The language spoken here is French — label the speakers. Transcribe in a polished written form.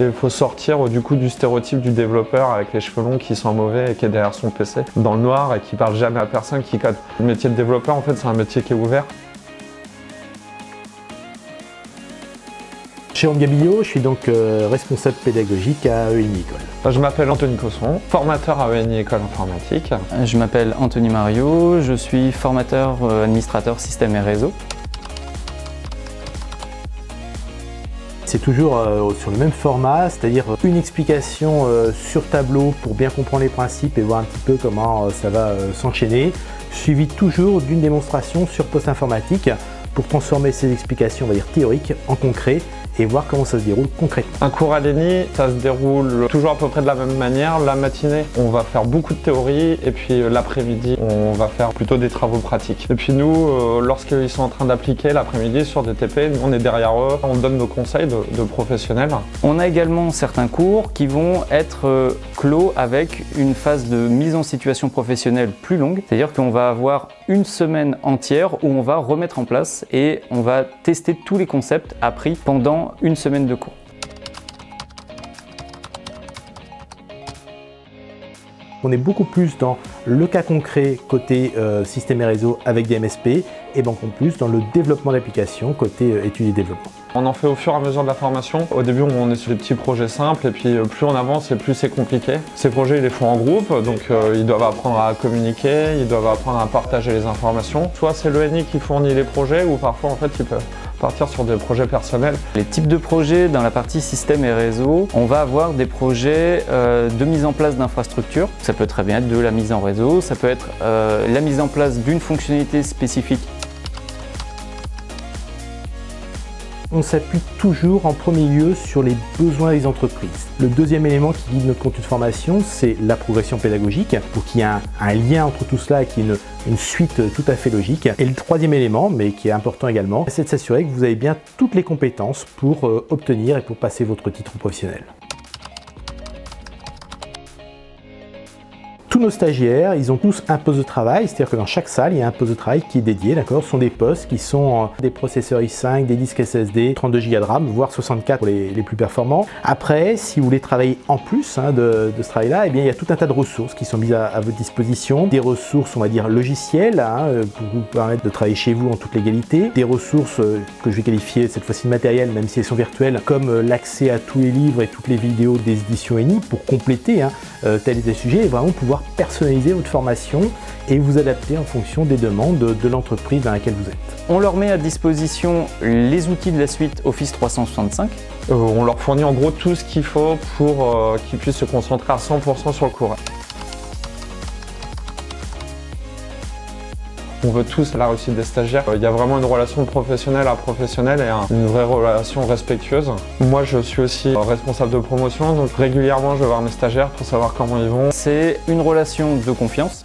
Speaker 1: Et il faut sortir du coup du stéréotype du développeur avec les cheveux longs qui sent mauvais et qui est derrière son PC dans le noir et qui parle jamais à personne, qui code. Le métier de développeur, en fait, c'est un métier qui est ouvert.
Speaker 2: Jérôme Gabillot, je suis donc responsable pédagogique à ENI École.
Speaker 1: Je m'appelle Anthony Cosson, formateur à ENI École Informatique.
Speaker 3: Je m'appelle Anthony Mario, je suis formateur administrateur système et réseau.
Speaker 2: C'est toujours sur le même format, c'est-à-dire une explication sur tableau pour bien comprendre les principes et voir un petit peu comment ça va s'enchaîner, suivi toujours d'une démonstration sur poste informatique pour transformer ces explications, on va dire théoriques, en concret et voir comment ça se déroule concrètement.
Speaker 1: Un cours à l'ENI, ça se déroule toujours à peu près de la même manière. La matinée, on va faire beaucoup de théorie et puis l'après-midi, on va faire plutôt des travaux pratiques. Et puis nous, lorsqu'ils sont en train d'appliquer l'après-midi sur des TP, nous, on est derrière eux, on donne nos conseils de professionnels.
Speaker 3: On a également certains cours qui vont être clos avec une phase de mise en situation professionnelle plus longue. C'est-à-dire qu'on va avoir une semaine entière où on va remettre en place et on va tester tous les concepts appris pendant une semaine de cours.
Speaker 2: On est beaucoup plus dans le cas concret côté système et réseau avec des MSP et beaucoup plus dans le développement d'applications côté études et développement.
Speaker 1: On en fait au fur et à mesure de la formation. Au début, on est sur des petits projets simples et puis plus on avance et plus c'est compliqué. Ces projets, ils les font en groupe, donc ils doivent apprendre à communiquer, ils doivent apprendre à partager les informations. Soit c'est l'ENI qui fournit les projets ou parfois en fait ils peuvent partir sur des projets personnels.
Speaker 3: Les types de projets dans la partie système et réseau, on va avoir des projets de mise en place d'infrastructures. Ça peut très bien être de la mise en réseau, ça peut être la mise en place d'une fonctionnalité spécifique.
Speaker 2: On s'appuie toujours en premier lieu sur les besoins des entreprises. Le deuxième élément qui guide notre contenu de formation, c'est la progression pédagogique, pour qu'il y ait un lien entre tout cela et qu'il y ait une suite tout à fait logique. Et le troisième élément, mais qui est important également, c'est de s'assurer que vous avez bien toutes les compétences pour obtenir et pour passer votre titre professionnel. Tous nos stagiaires, ils ont tous un poste de travail, c'est-à-dire que dans chaque salle, il y a un poste de travail qui est dédié, d'accord ? Ce sont des postes qui sont des processeurs i5, des disques SSD, 32 Go de RAM, voire 64 pour les plus performants. Après, si vous voulez travailler en plus de ce travail-là, eh bien, il y a tout un tas de ressources qui sont mises à votre disposition. Des ressources, on va dire, logicielles, pour vous permettre de travailler chez vous en toute légalité. Des ressources que je vais qualifier cette fois-ci de matérielles, même si elles sont virtuelles, comme l'accès à tous les livres et toutes les vidéos des éditions ENI pour compléter tel et tel sujet et vraiment pouvoir personnaliser votre formation et vous adapter en fonction des demandes de l'entreprise dans laquelle vous êtes.
Speaker 3: On leur met à disposition les outils de la suite Office 365.
Speaker 1: On leur fournit en gros tout ce qu'il faut pour qu'ils puissent se concentrer à 100% sur le cours. On veut tous la réussite des stagiaires. Il y a vraiment une relation professionnelle à professionnelle et une vraie relation respectueuse. Moi, je suis aussi responsable de promotion, donc régulièrement, je vais voir mes stagiaires pour savoir comment ils vont.
Speaker 3: C'est une relation de confiance.